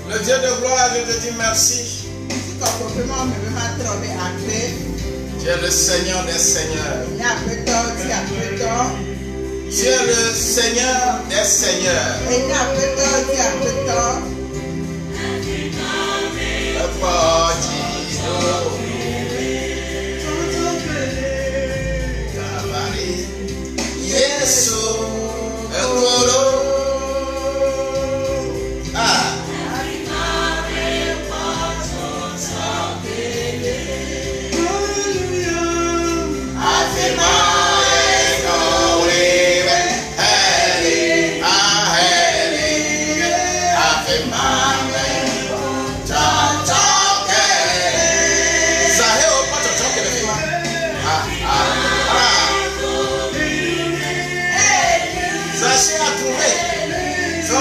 Le Dieu de gloire, je te dis merci. Tu es le Seigneur des Seigneurs. Tu es le Seigneur des Seigneurs.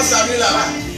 Salut là-bas.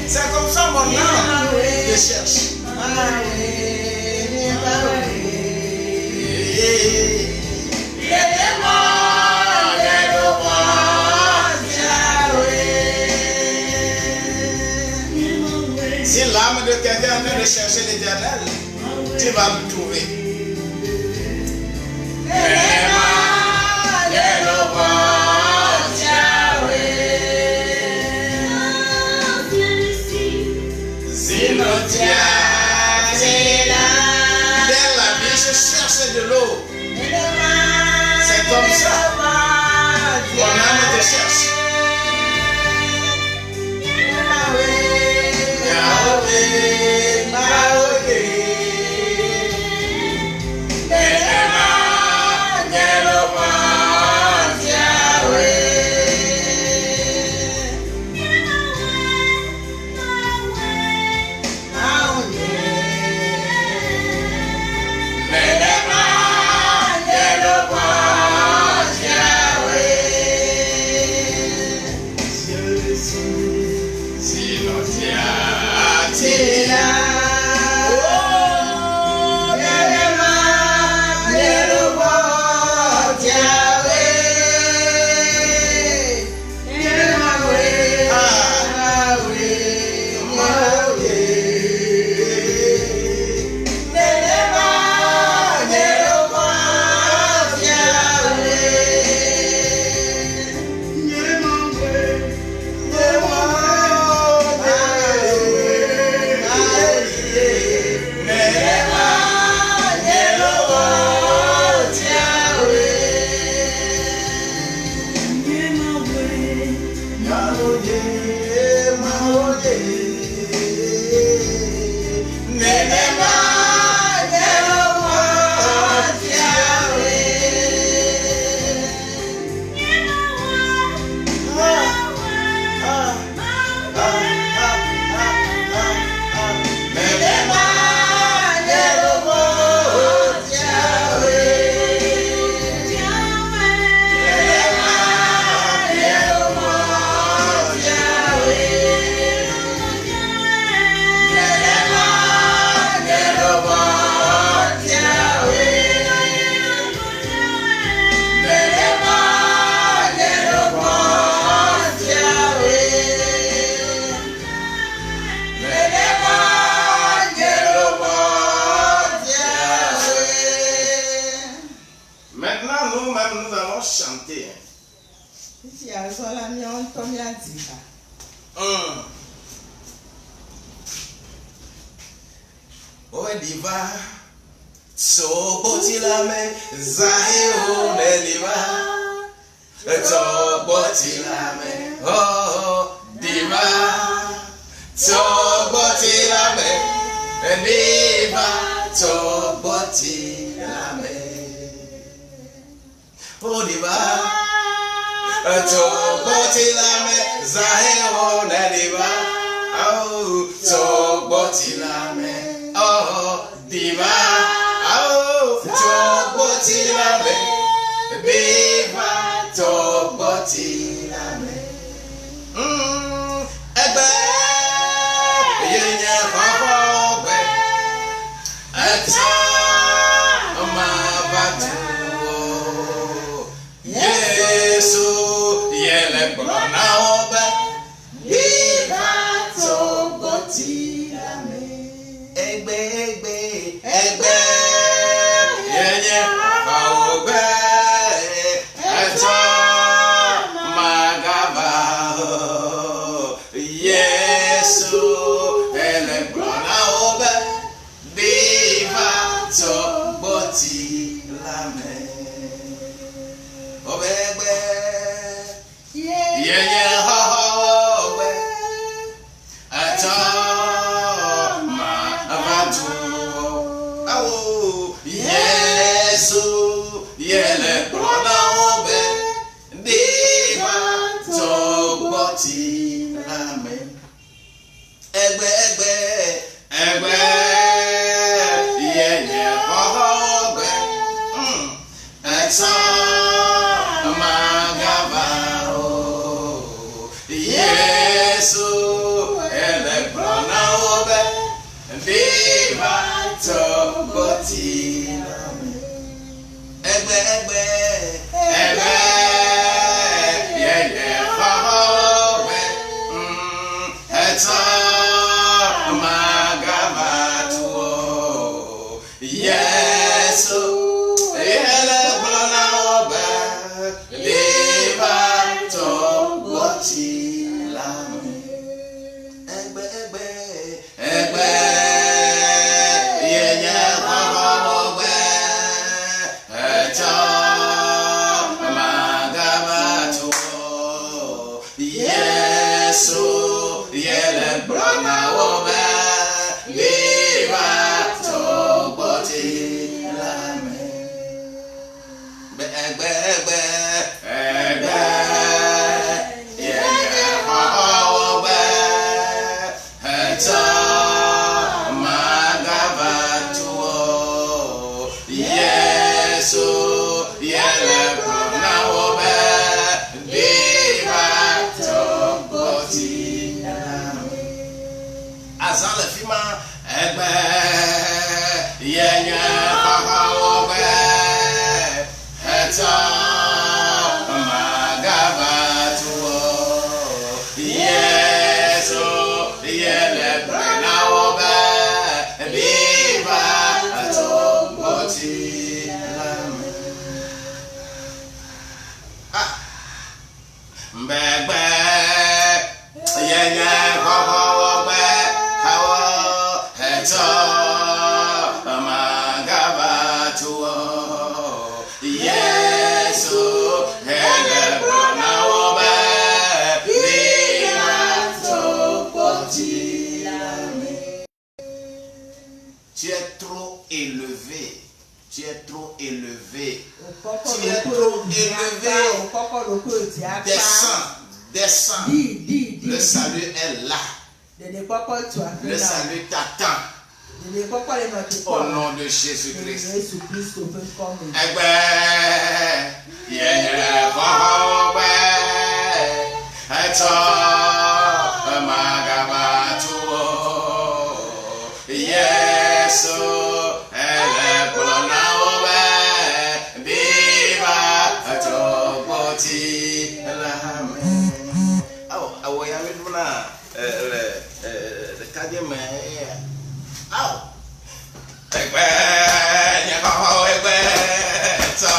C'est comme ça mon âme te cherche. Si l'âme de quelqu'un veut chercher l'Éternel, tu vas me trouver. Dès la vie, je cherche de l'eau. C'est comme ça. Mon âme te cherche. Maintenant, nous-mêmes, nous allons chanter. Oh, diva, so botilame, zaheo ne diva, so botilame, oh, diva, so botilame, diva, so botilame, oh, diva, so botilame, zaheo ne diva, oh, so botilame. Oh, diva, oh, tobotilame, diva, tobotilame. Ebe, yenye kwabe, ata, mabatu, Yesu, yele brona obe, diva, tobotilame. Egbe, yenye kaobe, eto magaba, Yesu, ele brona obe, diva to boti lame. Obe egbe, yenye kaobe, eto Yesu, yele brona obe, diva to boti lame. Egbe, yenye obe, eto magaba, Yesu, yele brona obe, diva to boti. Egbe, yenye obe, eto magaba tuo, Yesu, yele brona obe, diva to boti lame. Egbe, yenye obe, eto magaba tuo, Yesu, yele brona obe, diva to boti lame. Egbe, yenye obe, eto magaba tuo, Yesu, yele brona obe, diva to boti lame. Azan le fima, egbe, yenye obe, eto magaba tuo, Yesu, yele brona obe, diva to boti lame. Mbegbe, yenye obe, hawo, eto magaba tuo, Yesu, yele brona obe, diva to boti lame. Tu es trop élevé. Tu es trop élevé. Tu es trop élevé. Descends. Le salut est là. Le salut t'attend. Au nom de Jésus-Christ. Egbe, yenye obe, eto magaba tuo, Yesu, ele brona obe, diva to boti lame. Awo ya mi duna le kaje me. Egbe, yenye obe, eto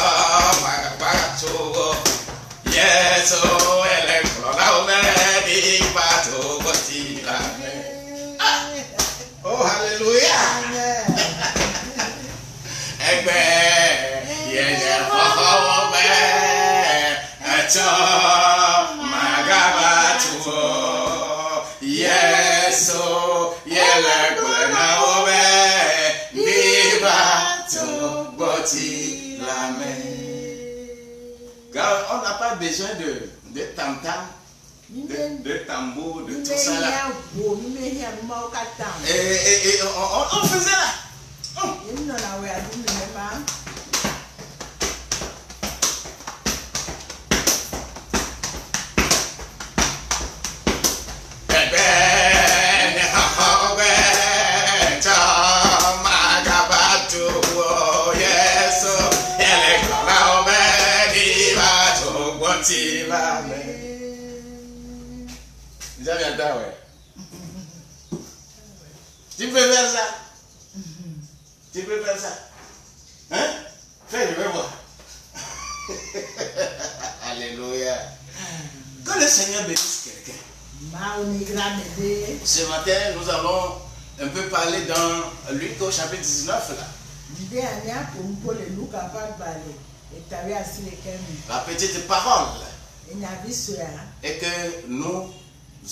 Yeso, yele kwena obe, diva to boti la main. On n'a pas besoin de tam-tam, de tambour, de tout ça là. Et on faisait là. Tu peux faire ça? Tu peux faire ça? Hein? Fais, je vais voir. Alléluia. Que le Seigneur bénisse quelqu'un. Ce matin, nous allons un peu parler dans Luc au chapitre 19 là. La petite parole. Et que nous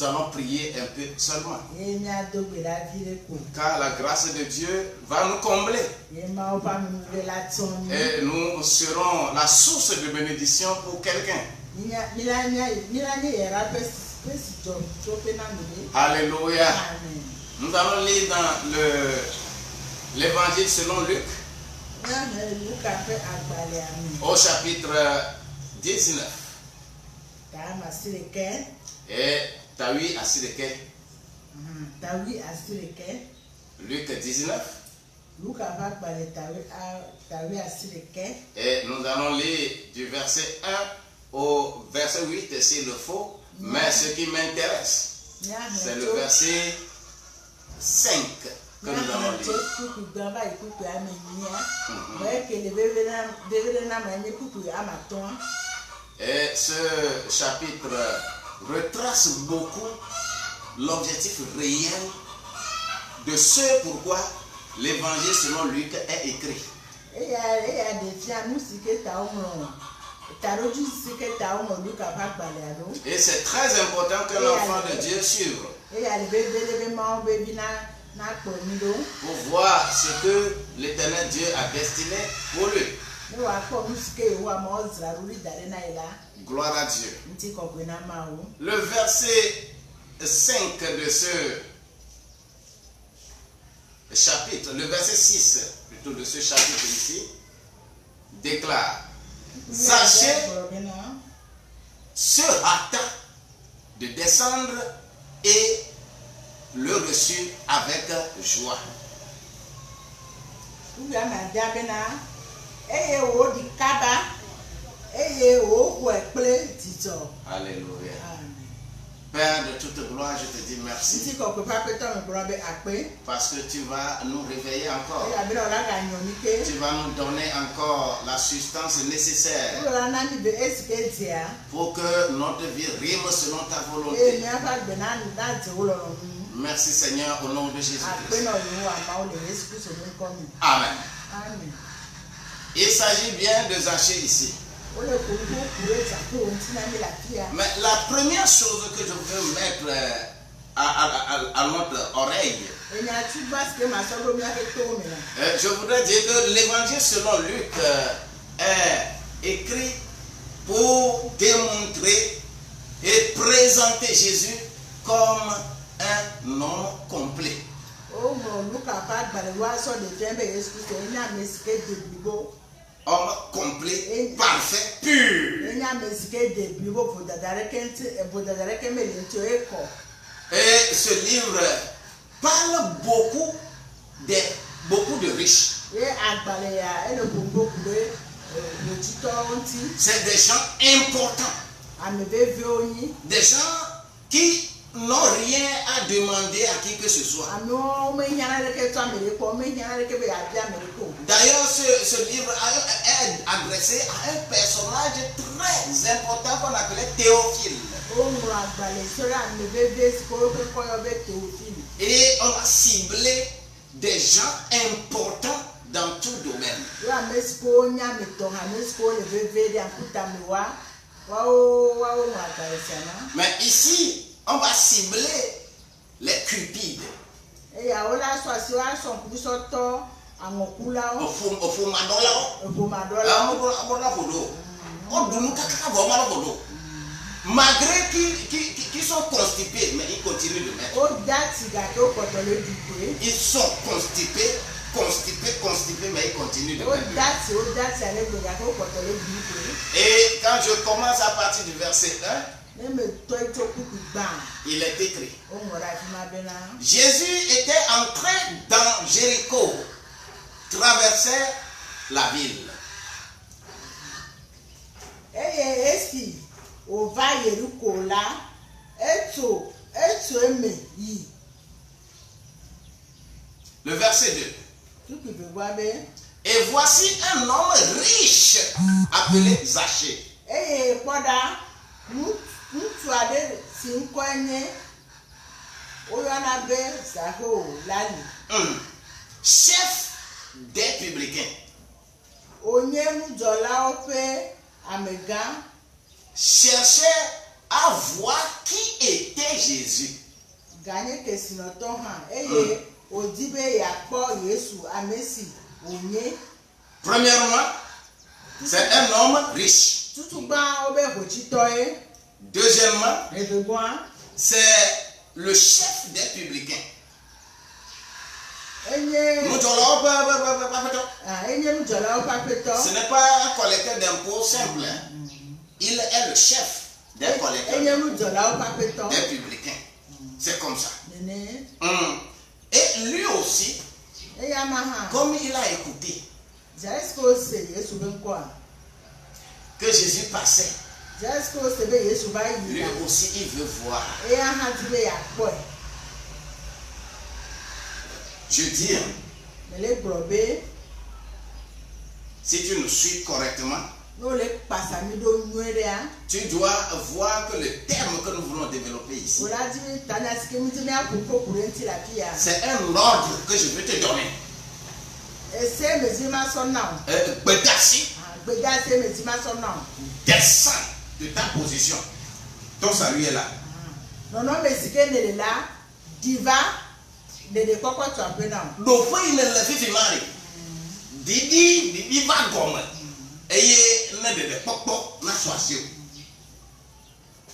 allons prier un peu seulement. Car la grâce de Dieu va nous combler. Et nous serons la source de bénédiction pour quelqu'un. Alléluia. Nous allons lire dans l'évangile selon Luc. Au chapitre 19. Et Tawi Asireke. Luc 19. Et nous allons lire du verset 1 au verset 8 s'il le faut. Mais ce qui m'intéresse, c'est le verset 5 que nous allons lire. Et ce chapitre retrace beaucoup l'objectif réel de ce pourquoi l'évangile selon Luc est écrit. Et c'est très important que l'enfant de Dieu suive pour voir ce que l'Éternel Dieu a destiné pour lui. Gloire à Dieu. Le verset 5 de ce chapitre, le verset 6 plutôt de ce chapitre ici, déclare: Sachez, se hâta de descendre et le reçut avec joie. Alléluia. Père de toute gloire, je te dis merci. Parce que tu vas nous réveiller encore. Tu vas nous donner encore la substance nécessaire pour que notre vie rime selon ta volonté. Merci Seigneur au nom de Jésus-Christ. Amen. Il s'agit bien de Zachée ici. Mais la première chose que je veux mettre à notre oreille, je voudrais dire que l'évangile selon Luc est écrit pour démontrer et présenter Jésus comme un homme complet. Homme complet, parfait, pur. Et ce livre parle beaucoup de riches. C'est des gens importants. Des gens qui n'ont rien à demander à qui que ce soit. D'ailleurs, ce livre est adressé à un personnage très important qu'on appelait Théophile. Et on a ciblé des gens importants dans tout domaine. Mais ici, on va cibler les cupides. Malgré qu'ils sont constipés, mais ils continuent de mettre. Ils sont constipés, mais ils continuent de mettre. Et quand je commence à partir du verset 1, il est écrit: Jésus était entré dans Jéricho, traversait la ville. Le verset 2. Et voici un homme riche appelé Zachée. Chef des publicains. Cherchait à voir qui était Jésus. Premièrement, c'est un homme riche. Deuxièmement, c'est le chef des publicains. Ce n'est pas un collecteur d'impôts simple. Il est le chef des collecteurs des publicains. C'est comme ça. Et lui aussi, comme il a écouté que Jésus passait, lui aussi il veut voir. Je dis, si tu nous suis correctement, tu dois voir que le terme que nous voulons développer ici, c'est un ordre que je veux te donner. Descends de ta position. Ton salut est là. Didi va gomme.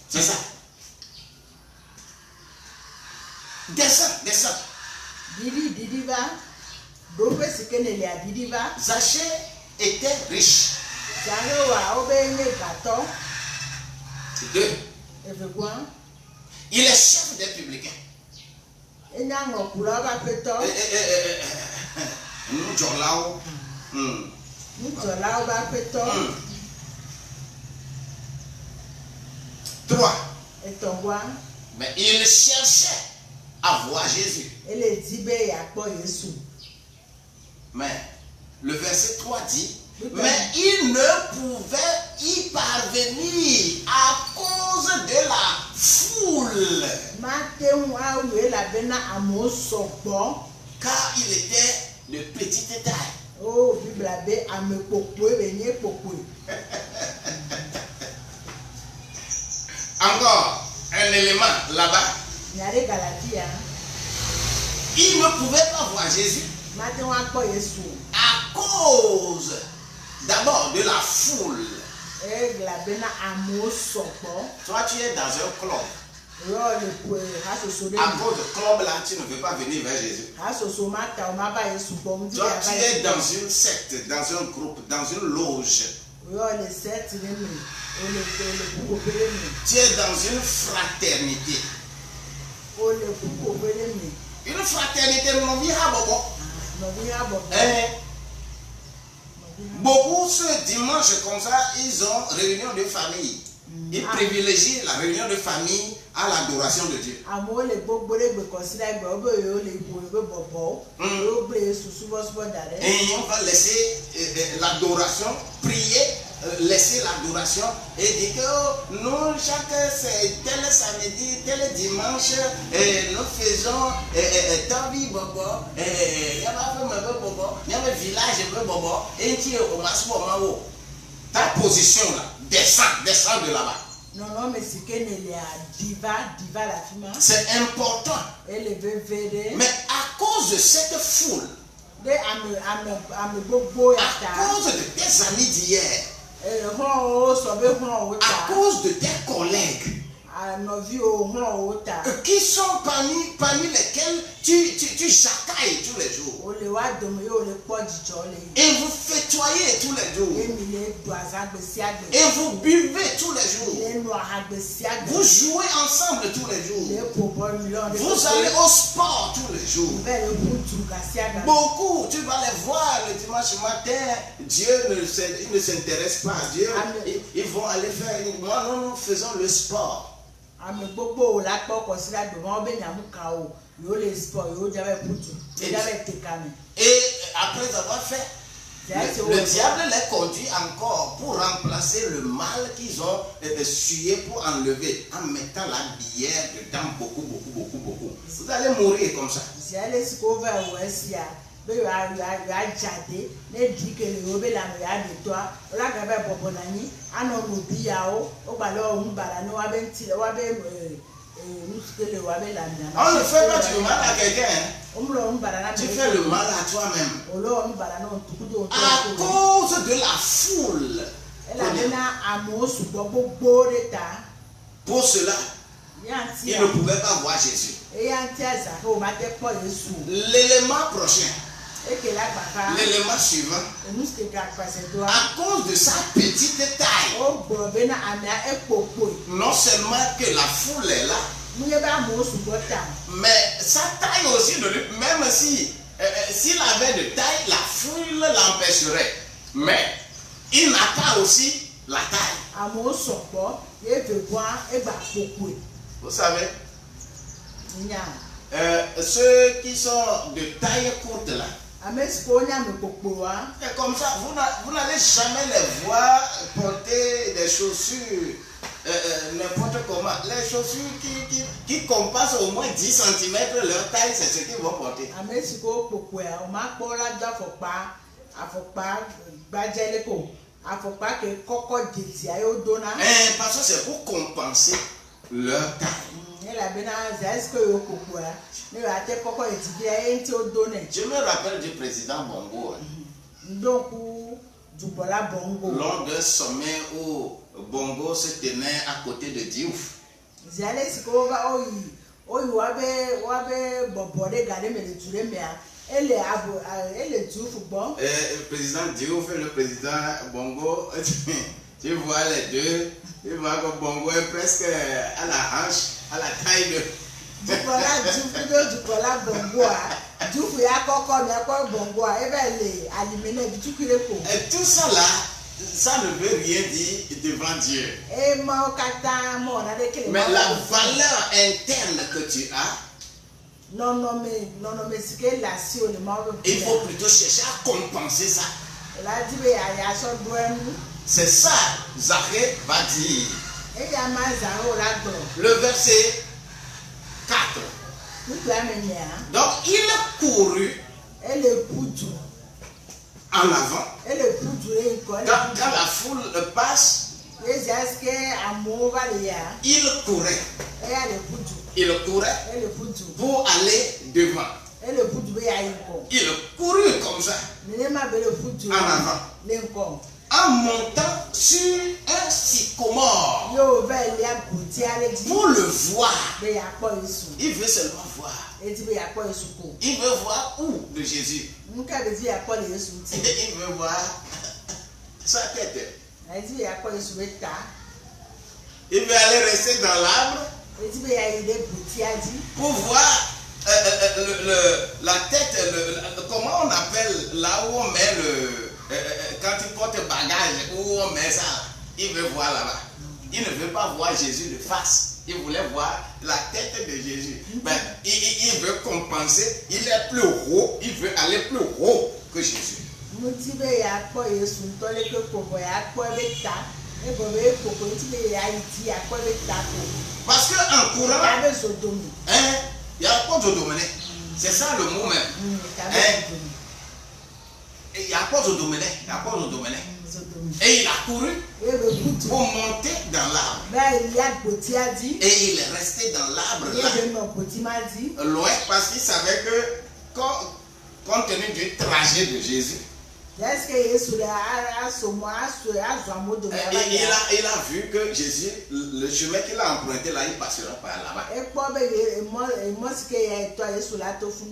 C'est ça. Descends. Zachée était riche. Deux. Il est chef des publicains. Trois. Mais il cherchait à voir Jésus. Mais le verset 3 dit: mais il ne pouvait y parvenir à cause de la foule. Car il était de petite taille. Encore un élément là-bas. Il ne pouvait pas voir Jésus à cause d'abord de la foule. Toi, tu es dans un club. À cause de club là, tu ne veux pas venir vers Jésus. Toi, tu es dans une secte, dans un groupe, dans une loge. Tu es dans une fraternité. Une fraternité, beaucoup ce dimanche comme ça, ils ont réunion de famille. Ils privilégient la réunion de famille à l'adoration de Dieu. Et on va laisser l'adoration, prier, laisser l'adoration et dire que nous, chaque tel samedi, tel dimanche, nous faisons Tabi Bobo, village Bobo, et qui est au Maspo Mao. Ta position là, descends de là-bas. Non, mais c'est qu'elle est diva la fima. C'est important. Elle est vévérée. Mais à cause de cette foule, à cause de tes amis d'hier, à cause de tes collègues, qui sont parmi lesquels tu jacailles tous les jours, et vous fêtoyez tous les jours, et vous buvez tous les jours, vous jouez ensemble tous les jours, vous allez au sport tous les jours. Beaucoup, tu vas les voir le dimanche matin. Dieu ne s'intéresse pas à Dieu. Ils vont aller faire. Moi, nous faisons le sport. Et après avoir fait, le diable les conduit encore pour remplacer le mal qu'ils ont sué pour enlever en mettant la bière dedans beaucoup. Vous allez mourir comme ça. On ne fait pas du mal à quelqu'un. Tu fais le mal à toi-même. À cause de la foule. Pour cela, il ne pouvait pas voir Jésus. L'élément prochain, l'élément suivant, à cause de sa petite taille, non seulement que la foule est là, mais sa taille aussi, même si s'il avait de taille, la foule l'empêcherait. Mais il n'a pas aussi la taille. Vous savez, ceux qui sont de taille courte là, et comme ça, vous n'allez jamais les voir porter des chaussures n'importe comment. Les chaussures qui compassent au moins 10 cm leur taille, c'est ce qu'ils vont porter. Parce que c'est pour compenser leur taille. Je me rappelle du président Bongo. Lors d'un sommet où Bongo se tenait à côté de Diouf. Le président Diouf et le président Bongo, tu vois les deux, tu vois que Bongo est presque à la hanche, à la taille de... Et tout ça là, ça ne veut rien dire devant Dieu. Mais la valeur interne que tu as, il faut plutôt chercher à compenser ça. C'est ça, Zaché va dire. Le verset 4. Donc il courut en avant. Quand la foule passe, il courait. Il courait pour aller devant. Il courut comme ça en avant, en montant sur un sycomore pour le voir. Il veut seulement voir. Il veut voir où de Jésus. Il veut voir sa tête. Il veut aller rester dans l'arbre pour voir la tête, comment on appelle là où on met quand il porte bagage, où on met ça. Il veut voir là-bas. Il ne veut pas voir Jésus de face. Il voulait voir la tête de Jésus. Mais il veut compenser. Il est plus haut. Il veut aller plus haut que Jésus. Parce qu'en courant, il y a pas de domaine. C'est ça le mot même. Il n'y a pas de domaine. Et il a couru pour monter dans l'arbre. Et il est resté dans l'arbre là, loin, parce qu'il savait que, compte tenu du trajet de Jésus, il a vu que Jésus, le chemin qu'il a emprunté là, il passera par là-bas.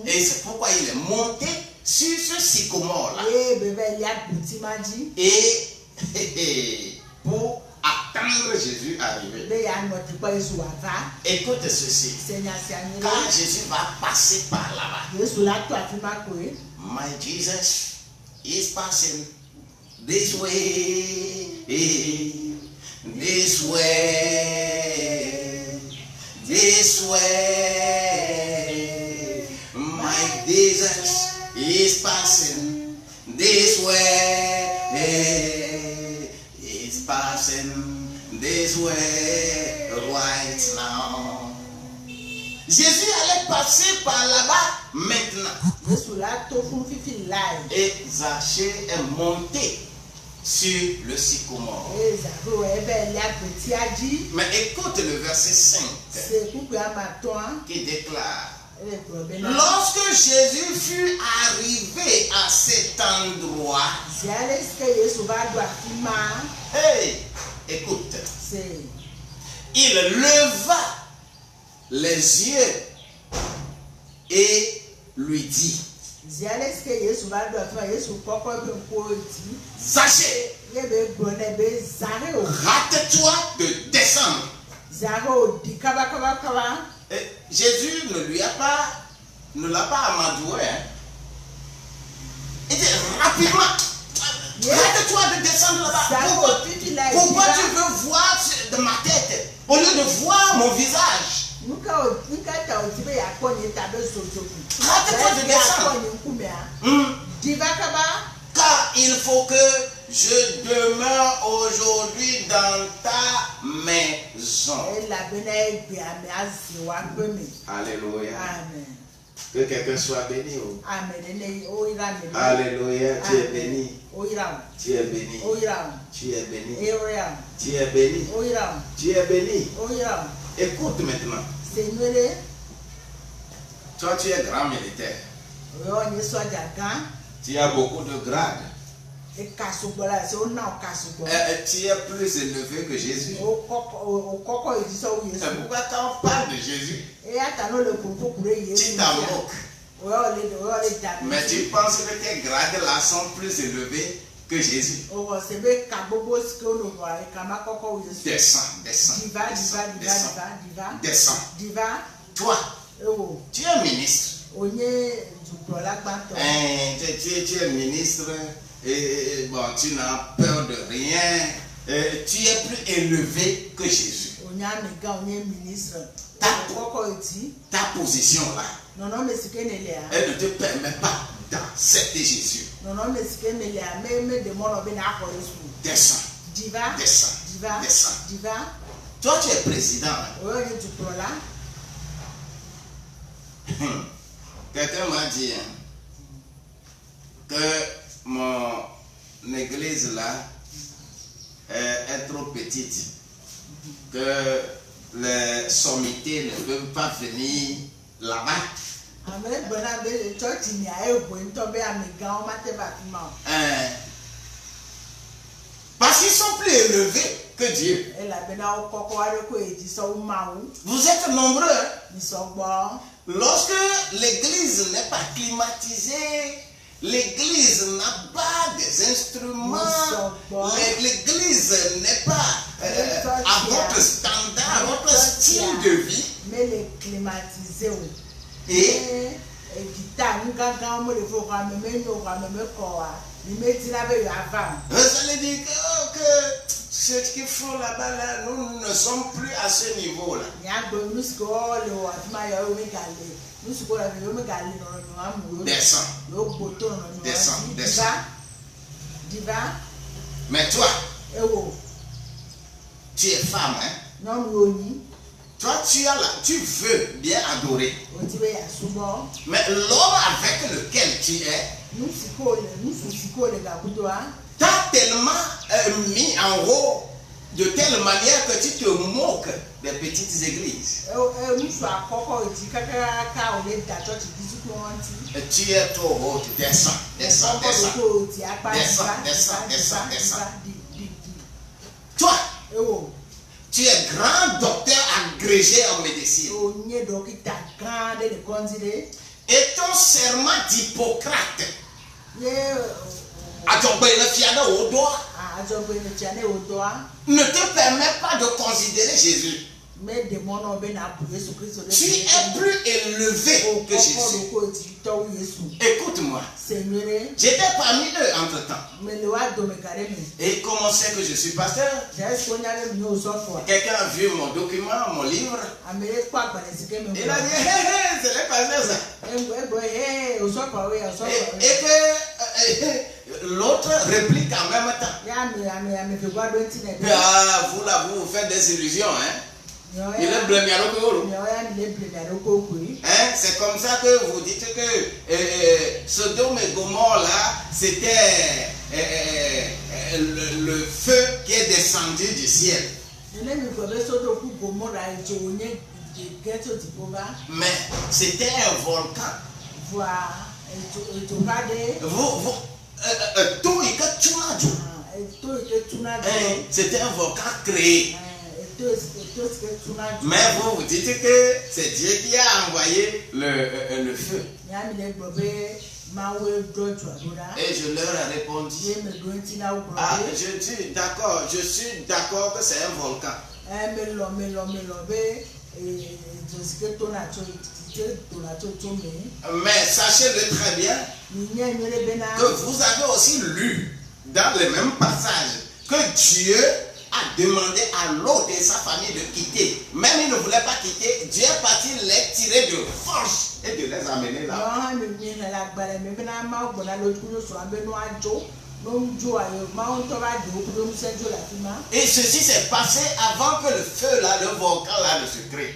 Et c'est pourquoi il est monté sur ce sycomore là. Et pour attendre Jésus arriver. Écoute ceci. Quand Jésus va passer par là-bas, my Jesus is passing this way, this way, this way. My Jesus is passing this way, is passing this way right now. Jésus allait passer par là-bas maintenant. Et Zachée est monté sur le sycomore. Mais écoute le verset 5 qui déclare: lorsque Jésus fut arrivé à cet endroit, hey, écoute, il leva les yeux et lui dit: Zachée, hâte-toi de descendre. Et Jésus ne l'a pas amadoué. Hein. Il dit rapidement: hâte-toi de descendre là-bas. Pourquoi tu veux voir de ma tête au lieu de voir mon visage? Hâte-toi de descendre. Car il faut que je demeure aujourd'hui dans ta maison. Alléluia. Amen. Que quelqu'un soit béni. Alléluia. Tu es béni. Tu es béni. Tu es béni. Tu es béni. Tu es béni. Écoute maintenant. Toi, tu es grand militaire. Tu as beaucoup de grades. Tu es plus élevé que Jésus. C'est pourquoi quand on parle de Jésus, tu t'en moques. Mais tu penses que tes grades là sont plus élevés que Jésus. Descends. Toi, tu es ministre. Tu es ministre et bon, tu n'as peur de rien. Tu es plus élevé que Jésus. Ta position là, elle ne te permet pas d'accepter Jésus. Descends. Toi, tu es président. Quelqu'un m'a dit que mon église là est trop petite, que les sommités ne peuvent pas venir là-bas. Parce qu'ils sont plus élevés que Dieu. Vous êtes nombreux. Lorsque l'église n'est pas climatisée, l'église n'a pas des instruments, l'église n'est pas à votre standard, votre style de vie. Mais les climatisés. Et vous allez dire que ce qu'ils font là-bas, là, nous ne sommes plus à ce niveau-là. Descends. Mais toi, tu es femme, hein? Toi, tu veux bien adorer. Mais l'homme avec lequel tu es, t'a tellement mis en haut de telle manière que tu te moques des petites églises. Tu es trop haut, descends. Toi, tu es grand docteur agrégé en médecine. Et ton serment d'Hippocrate ne te permet pas de considérer Jésus. Tu es plus élevé que Jésus. Écoute-moi. J'étais parmi eux entre-temps. Et comment c'est que je suis pasteur? Quelqu'un a vu mon document, mon livre. Il a dit, c'est le pasteur ça. Et que l'autre réplique en même temps. Vous là, vous faites des illusions, hein? C'est comme ça que vous dites que Sodome et Gomorrhe là, c'était le feu qui est descendu du ciel. Mais c'était un volcan. C'était un volcan créé. Mais vous dites que c'est Dieu qui a envoyé le feu. Et je leur ai répondu, je suis d'accord que c'est un volcan. Mais sachez-le très bien que vous avez aussi lu dans les mêmes passages que Dieu a demandé à l'autre et sa famille de quitter. Même ils ne voulaient pas quitter. Dieu est parti les tirer de force et de les amener là. Et ceci s'est passé avant que le feu là, le volcan là ne se crée.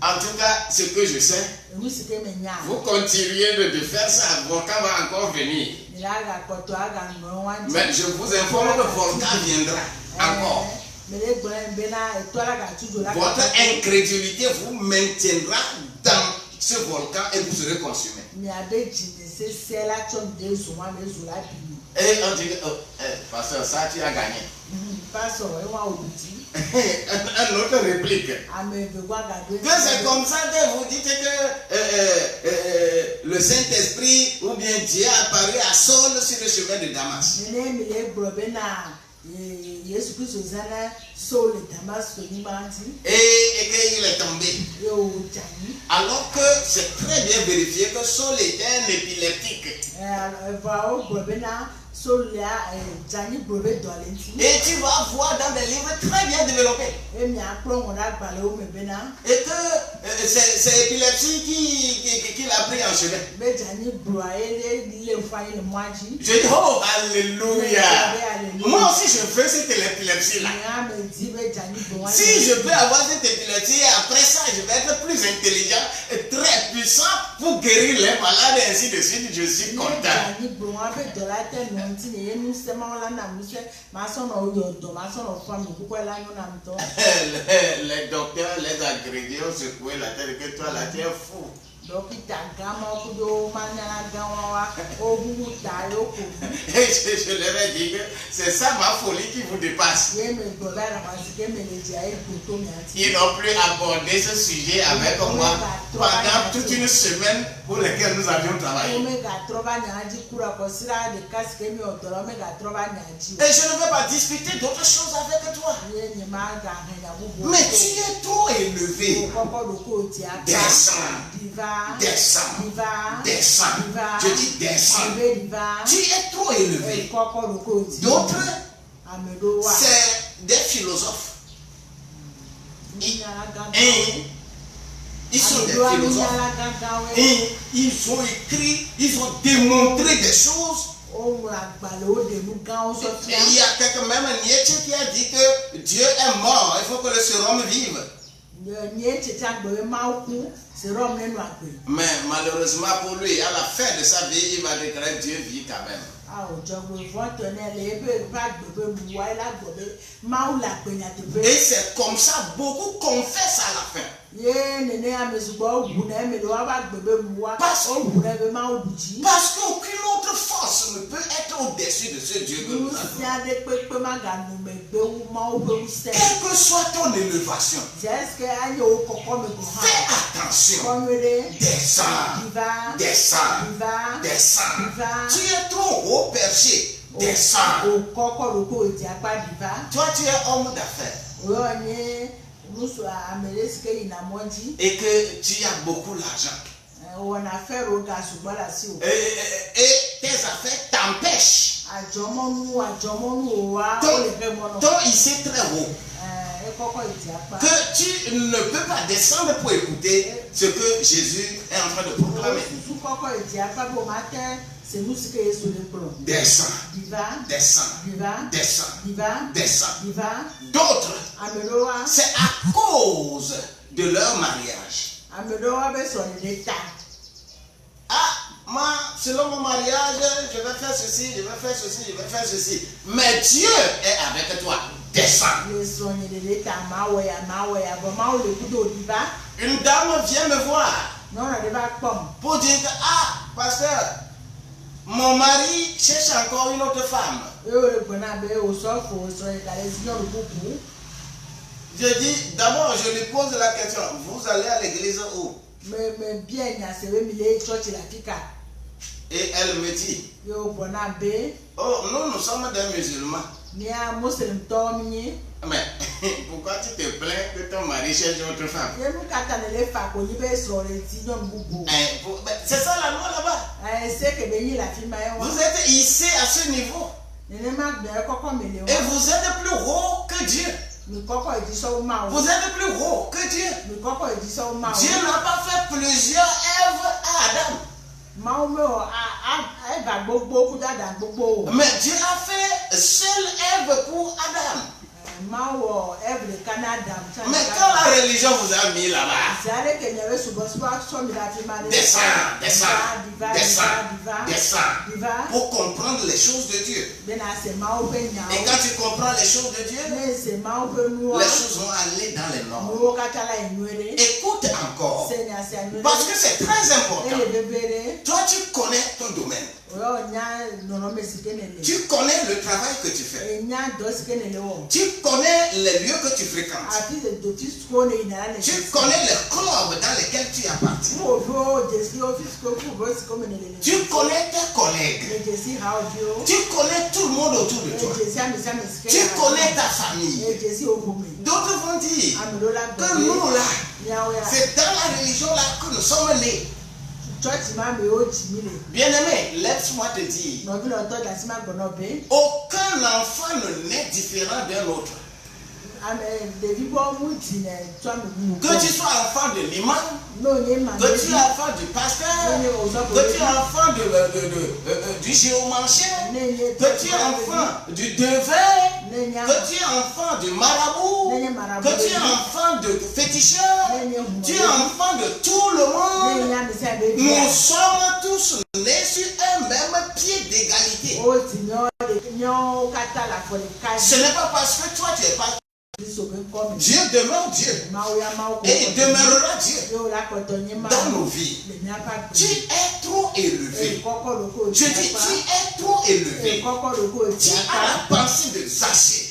En tout cas, ce que je sais, vous continuez de faire ça, le volcan va encore venir. Mais je vous informe que le volcan viendra encore. Votre incrédulité vous maintiendra dans ce volcan et vous serez consumé. Et on dit, pasteur, ça tu as gagné. Un autre réplique. Que c'est comme ça que vous dites que le Saint-Esprit ou bien Dieu a apparu à Saul sur le chemin de Damas. Et qu'il est tombé. Alors que c'est très bien vérifié que Saul était un épileptique. Et tu vas voir dans des livres très bien développés. Et que c'est l'épilepsie qui l'a pris en chemin. Je dis, oh, alléluia. Moi aussi je fais cette épilepsie là. Si je peux avoir cette épilepsie, après ça je vais être plus intelligent et très puissant pour guérir les malades et ainsi de suite. Je suis content. Les docteurs, les agrégés ont secoué la tête que toi là tu es fou. Et je leur ai dit que c'est ça ma folie qui vous dépasse. Ils n'ont plus abordé ce sujet avec moi pendant toute une semaine pour laquelle nous avions travaillé. Et je ne veux pas discuter d'autres choses avec toi. Mais tu es trop élevé. Descends. Je dis descends. Tu es trop élevé. D'autres, c'est des philosophes. Ils sont des philosophes. Et ils ont écrit, ils ont démontré des choses. Et il y a quelqu'un, même Nietzsche, qui a dit que Dieu est mort. Il faut que le sérum vive. Mais malheureusement pour lui, à la fin de sa vie, il va déclarer Dieu vit quand même. Et c'est comme ça, beaucoup confessent à la fin. Parce qu'aucune autre force ne peut être au-dessus de ce Dieu que nous avons. Quelle que soit ton élévation, fais attention. Descends, descends, descends. Tu es trop haut perché. Descends. Toi, tu es homme d'affaires. Et que tu as beaucoup d'argent. Et tes affaires t'empêchent. Ton ici très haut. Que tu ne peux pas descendre pour écouter ce que Jésus est en train de proclamer. Descends, descends, descends, descends. D'autres, c'est à cause de leur mariage. Ah, moi, selon mon mariage, je vais faire ceci, je vais faire ceci, je vais faire ceci. Mais Dieu est avec toi. Descends. Une dame vient me voir pour dire que, ah, pasteur, mon mari cherche encore une autre femme. Je dis, d'abord, je lui pose la question, vous allez à l'église où? Et elle me dit, oh, nous sommes des musulmans. Mais pourquoi tu te plains que ton mari cherche une autre femme? C'est ça la loi là-bas. Vous êtes ici à ce niveau. Et vous êtes plus haut que Dieu. Vous êtes plus haut que Dieu. Dieu n'a pas fait plusieurs Èves à Adam. Mais Dieu a fait seule Ève pour Adam. Mais quand la religion vous a mis là-bas, descends, descends, descends, descends, pour comprendre les choses de Dieu. Et quand tu comprends les choses de Dieu, les choses vont aller dans les normes. Écoute encore, parce que c'est très important. Toi, tu connais ton domaine. Tu connais le travail que tu fais. Tu connais les lieux que tu fréquentes. Tu connais les clubs dans lesquels tu appartiens. Tu connais tes collègues. Tu connais tout le monde autour de toi. Tu connais ta famille. D'autres vont dire que nous là, c'est dans la religion là que nous sommes nés. Bien-aimé, laisse-moi te dire, aucun enfant ne naît différent d'un autre. Que tu sois enfant de l'imam, que tu sois enfant du pasteur, que tu sois enfant du géomancien, que tu sois enfant du devin, que tu es enfant du marabout, que tu es enfant de féticheur, tu es enfant de tout le monde. Nous sommes tous nés sur un même pied d'égalité. Ce n'est pas parce que toi tu es pas Dieu demeure Dieu. Et il demeurera Dieu dans nos vies. Tu es trop élevé. Je dis, tu es trop élevé. Tu as la pensée de Zaché.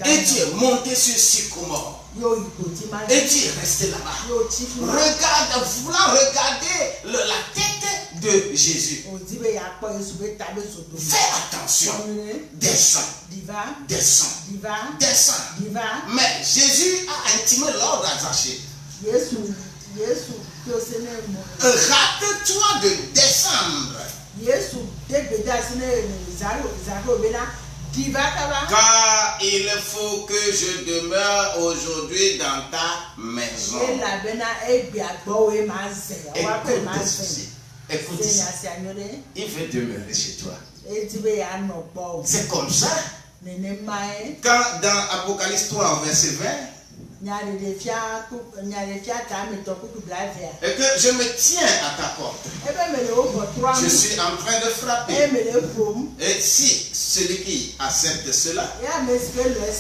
Et tu es monté sur Sycomore. Et tu es resté là-bas. Regarde, voulant regarder la tête de Jésus. Fais attention. Descends. Descends. Descends. Mais Jésus a intimé l'ordre à Zaché. Rate-toi de descendre. Car il faut que je demeure aujourd'hui dans ta maison. Écoute ici. Il veut demeurer chez toi. C'est comme ça. Quand dans Apocalypse 3, verset 20, Et que je me tiens à ta porte. Je suis en train de frapper. Et si celui qui accepte cela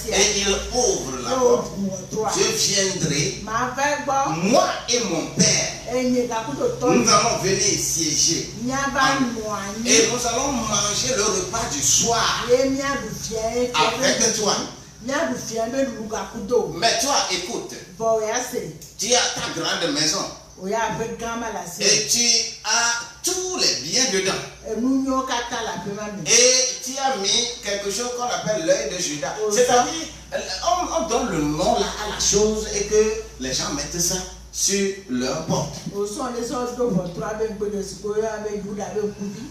et il ouvre la porte, je viendrai, moi et mon Père, nous allons venir siéger et nous allons manger le repas du soir avec toi. Mais toi, écoute, tu as ta grande maison et tu as tous les biens dedans. Et tu as mis quelque chose qu'on appelle l'œil de Judas. C'est-à-dire, on donne le nom là à la chose et que les gens mettent ça sur leur porte.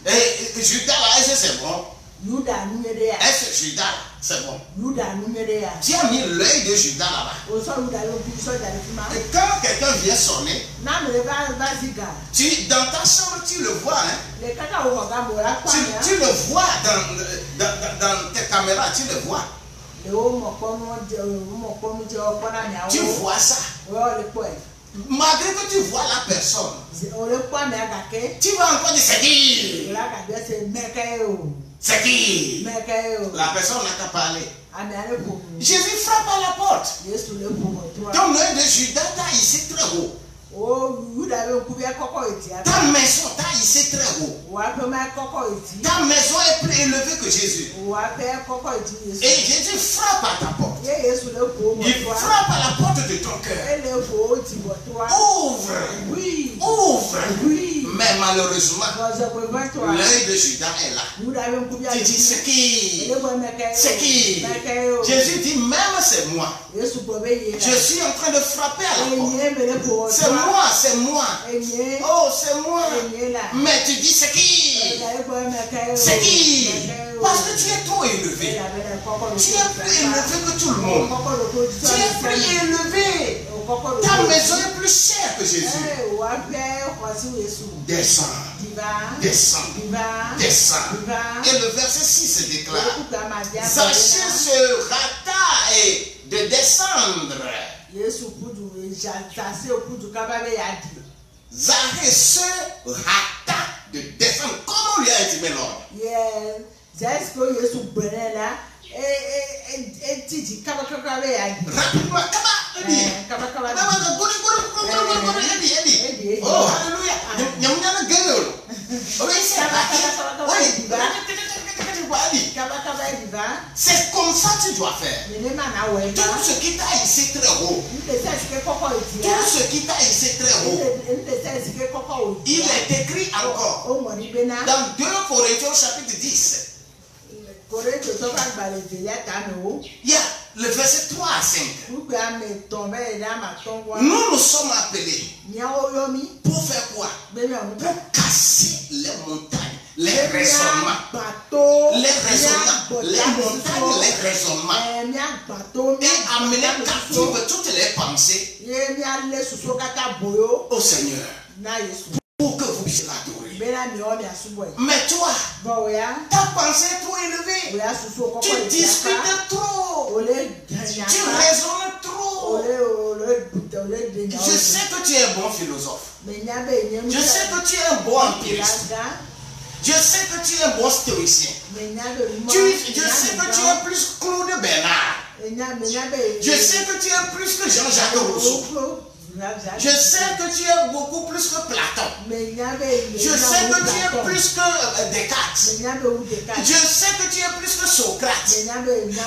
Et Judas là, est-ce que c'est bon? Est-ce que Judas, c'est bon? Tu as mis l'œil de Judas là-bas. Et quand quelqu'un vient sonner, dans ta chambre, tu le vois. Hein? Tu le vois dans tes caméras, tu le vois. Tu vois ça. Malgré que tu vois la personne, tu vas encore dire c'est qui? C'est qui? La personne n'a qu'à parler. Jésus frappe à la porte. Ton œil de Judas t'a hissé très haut. Ta maison t'a hissé très haut. Ta maison est plus élevée que Jésus. Et Jésus frappe à ta porte. Il frappe à la porte de ton cœur. Ouvre. Ouvre. Mais malheureusement, l'œil de Judas est là. Tu dis c'est qui? C'est qui? Jésus dit même c'est moi. Je suis en train de frapper à la porte. C'est moi, c'est moi. Oh, c'est moi. Mais tu dis c'est qui? C'est qui? Parce que tu es trop élevé. Tu es plus élevé que tout le monde. Tu es plus élevé. Ta maison est plus chère que Jésus. Descends. Descends. Descends. Et le verset 6 se déclare. Zachée se rata et de descendre. Zachée se rata de descendre. Comment lui a intimé l'ordre? Rapidement, oh, alléluia. C'est comme ça que tu dois faire. Tout ce qui t'a hissé très haut. Tout ce qui t'a hissé très haut. Il est écrit encore dans 2 Corinthiens chapitre 10. Le verset 3 à 5. Nous sommes appelés pour faire quoi? Pour casser les montagnes, les raisonnements. Les montagnes, les raisonnements. Et amener captive toutes les pensées au Seigneur. Pour que vous puissiez l'adorer. Mais toi, ta pensée est trop élevée. Tu discutes trop. Tu raisonnes trop. Je sais que tu es un bon philosophe. Je sais que tu es un bon empiriste. Je sais que tu es un bon stoïcien. Je sais que tu es plus Claude Bernard. Je sais que tu es plus que Jean-Jacques Rousseau. Je sais que tu es beaucoup plus que Platon. Je sais que tu es plus que Descartes. Je sais que tu es plus que Socrate.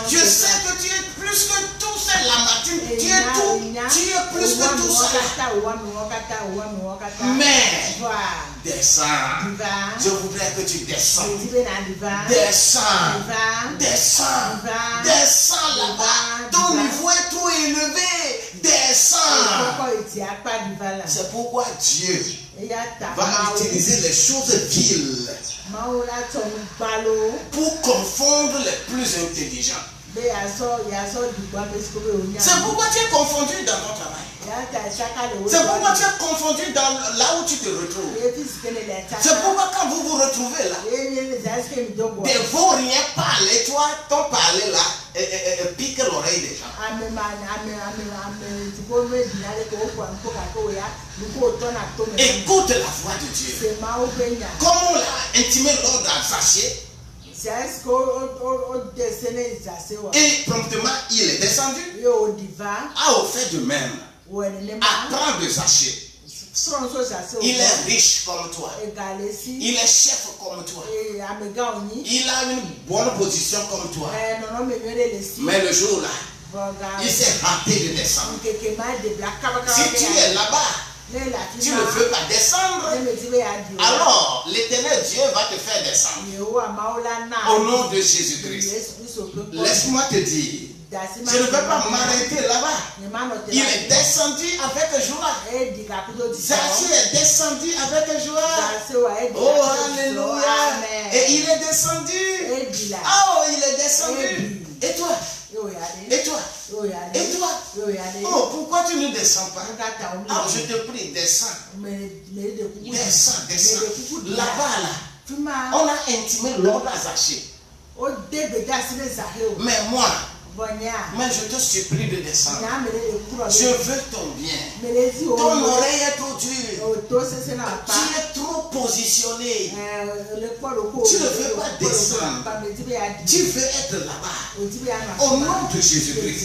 Je sais que tu es plus que tout ça, Lamartine. Tu es tout. Tu es plus que tout ça. Mais descends. Je voudrais que tu descends. Descends. Descends. Descends là-bas. Ton niveau est trop élevé. Descends. C'est pourquoi Dieu va utiliser les choses viles pour confondre les plus intelligents. C'est pourquoi tu es confondu dans ton travail. C'est pourquoi tu es confondu dans là où tu te retrouves. C'est pourquoi quand vous vous retrouvez là, des vauriens parlent et toi, ton parler là, pique l'oreille des gens. Écoute la voix de Dieu. Comme on l'a intimé l'ordre à Zaché, et promptement il est descendu, a offert de même. Apprends de Zaché. Il est riche comme toi. Il est chef comme toi. Il a une bonne position comme toi. Mais le jour là, il s'est raté de descendre. Si tu es là-bas, tu ne veux pas descendre, alors l'Éternel Dieu va te faire descendre. Au nom de Jésus-Christ. Laisse-moi te dire, je ne vais pas m'arrêter là-bas. Il est descendu avec joie. Zaché est descendu avec joie. Oh, alléluia. Et il est descendu. Oh, il est descendu. Et toi? Et toi? Et toi? Oh, pourquoi tu ne descends pas? Alors je te prie, descends. Descends, descends. Là-bas, là, on a intimé l'ordre à Zaché. Mais moi, mais je te supplie de descendre. Je veux ton bien. Ton oreille est trop dure. Tu es trop positionné. Tu ne veux pas descendre. Tu veux être là-bas. Au nom de Jésus-Christ.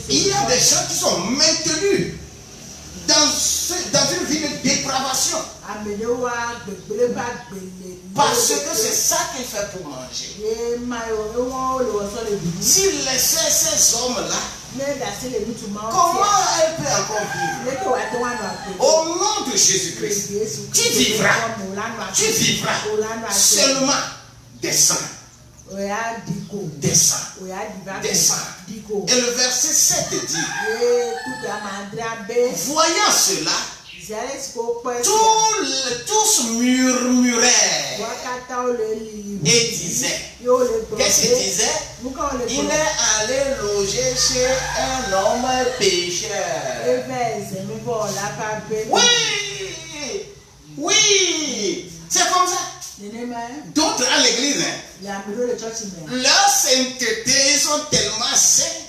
Il y a des gens qui sont maintenus dans une vie de dépravation. Parce que c'est ça qu'il fait pour manger. S'il laissait ces hommes-là, comment elle peut encore vivre? Au nom de Jésus-Christ, tu vivras. Tu vivras. Seulement descends. Descends. Descends. Et le verset 7 dit, voyant cela, tous murmuraient et disaient, qu'est-ce qu'ils disaient? Il est allé loger chez un homme pécheur. Oui, oui, c'est comme ça. D'autres à l'église, leur sainteté, ils sont tellement saints.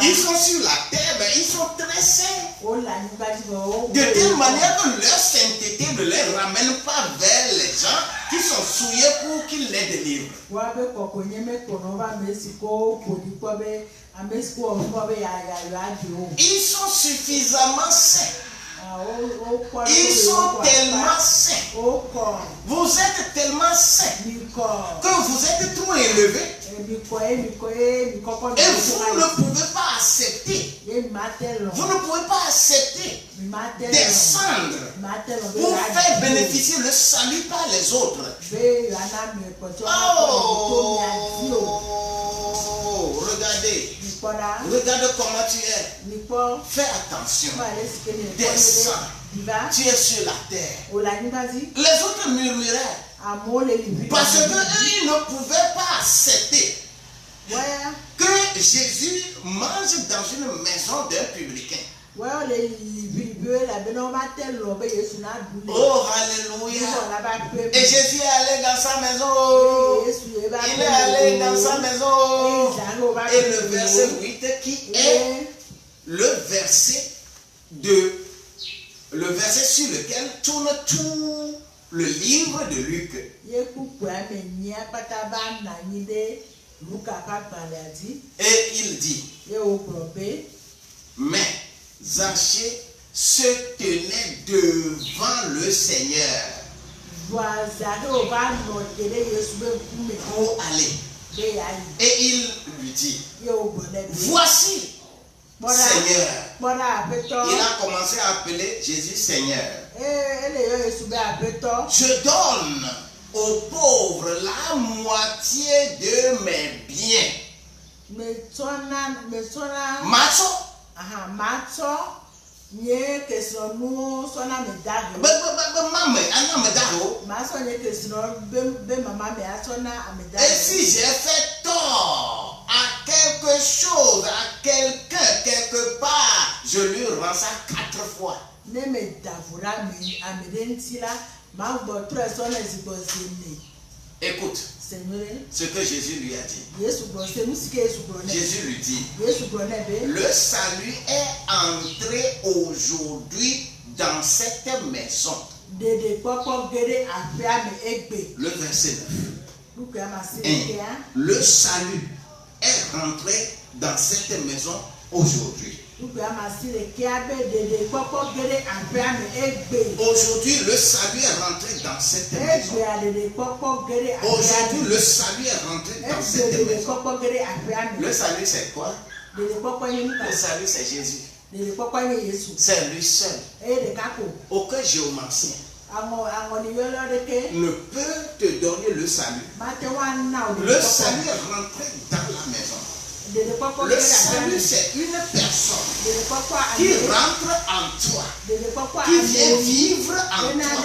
Ils sont sur la terre, mais ils sont très saints. De telle manière que leur sainteté ne les ramène pas vers les gens qui sont souillés pour qu'ils les délivrent. Ils sont suffisamment saints. Ils sont tellement saints. Vous êtes tellement saints que vous êtes trop élevés. Et vous ne pouvez pas accepter. Vous ne pouvez pas accepter descendre pour faire bénéficier le salut par les autres. Oh, regardez. Regarde comment tu es. Fais attention. Descends. Tu es sur la terre. Les autres murmuraient. Parce qu'eux, ils ne pouvaient pas accepter que Jésus mange dans une maison d'un publicain. Oh, alléluia. Et Jésus est allé dans sa maison. Il est allé dans sa maison. Et le verset 8 qui est le verset sur lequel tourne tout le livre de Luc. Et il dit, mais Zaché se tenait devant le Seigneur pour aller. Et il lui dit, voici, Seigneur. Il a commencé à appeler Jésus Seigneur. Je donne aux pauvres la moitié de mes biens. Macho. Et si j'ai fait tort à quelque chose, à quelqu'un, quelque part, ça 4 fois. Écoute ce que Jésus lui a dit. Jésus lui dit, le salut est entré aujourd'hui dans cette maison. Le verset 9. Le salut est rentré dans cette maison aujourd'hui. Aujourd'hui, le salut est rentré dans cette maison. Aujourd'hui, le salut est rentré dans cette maison. Le salut, c'est quoi? Le salut, c'est Jésus. C'est lui seul. Aucun géomancien ne peut te donner le salut. Le salut est rentré dans la maison. Le salut, c'est une personne qui rentre en toi, qui vient vivre en toi.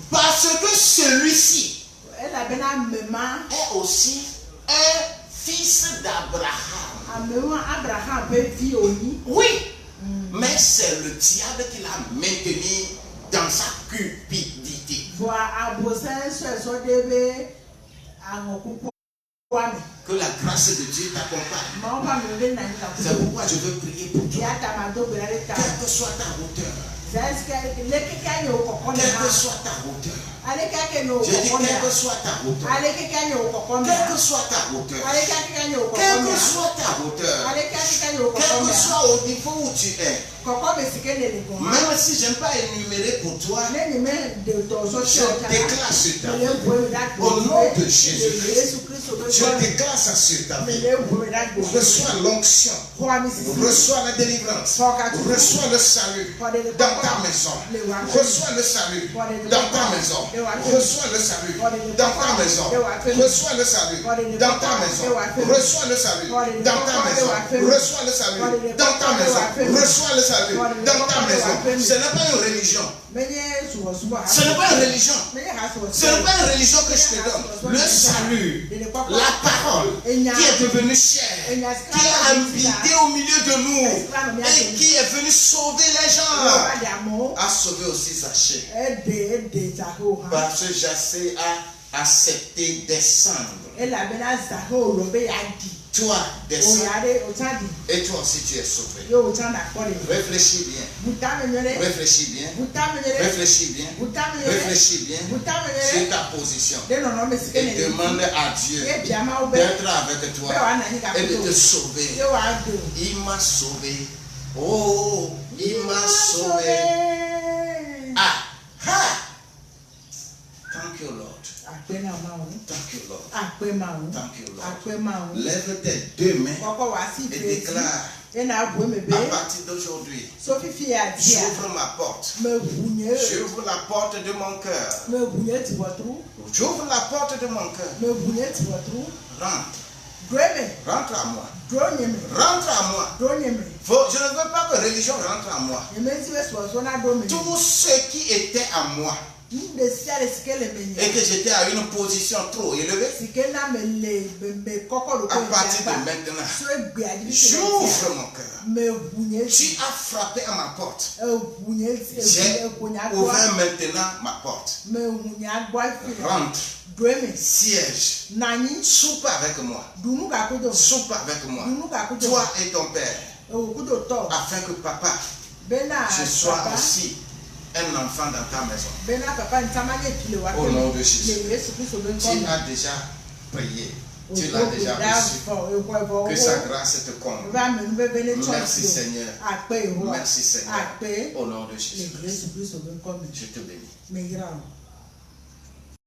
Parce que celui-ci est aussi un fils d'Abraham. Oui, mais c'est le diable qui l'a maintenu dans sa cupidité. Que la grâce de Dieu t'accompagne. C'est pourquoi je veux prier pour toi. Quelle que soit ta hauteur. Quelle que soit ta hauteur. Je dis quelle que soit ta hauteur. Quelle que soit ta hauteur. Quelle que soit ta hauteur. Quel que soit au niveau où tu es. Même si je n'aime pas énumérer pour toi, je déclare sur ta vie. Au nom de Jésus-Christ, je déclare ça sur ta vie. Reçois l'onction. Reçois la délivrance. Reçois le salut dans ta maison. Reçois le salut dans ta maison. Reçois le salut dans ta maison. Reçois le salut dans ta maison. Reçois le salut dans ta maison. Reçois le salut dans ta maison. Reçois le salut dans ta maison. Ce n'est pas une religion. Ce n'est pas une religion. Ce n'est pas une religion que je te donne. Le salut, la parole qui est devenue chair, qui a habité au milieu de nous et qui est venu sauver les gens, a sauvé aussi Zachée. Parce que Zachée a accepté descendre. Toi, descends. Et toi aussi, tu es sauvé. Réfléchis bien. Réfléchis bien. Réfléchis bien. Réfléchis bien sur ta position. Et demande à Dieu d'être avec toi et de te sauver. Il m'a sauvé. Oh, il m'a sauvé. Ah, ah. Thank you, Lord. Thank you, Lord. Thank you, Lord. Lève tes deux mains et déclare: à partir d'aujourd'hui, j'ouvre ma porte. J'ouvre la porte de mon cœur. J'ouvre la porte de mon cœur. Rentre. Rentre à moi. Rentre à moi. Je ne veux pas que la religion rentre à moi. Tout ce qui était à moi et que j'étais à une position trop élevée, à partir de maintenant, j'ouvre mon cœur. Tu as frappé à ma porte. J'ai ouvert maintenant ma porte. Rentre. Siège. Soupe avec moi. Soupe avec moi. Toi et ton père. Afin que papa, je sois aussi un enfant dans ta maison. Au nom de Jésus. Tu as déjà prié. Tu l'as déjà reçu. Que sa grâce te comble. Merci Seigneur. Merci Seigneur. Au nom de Jésus. Je te bénis.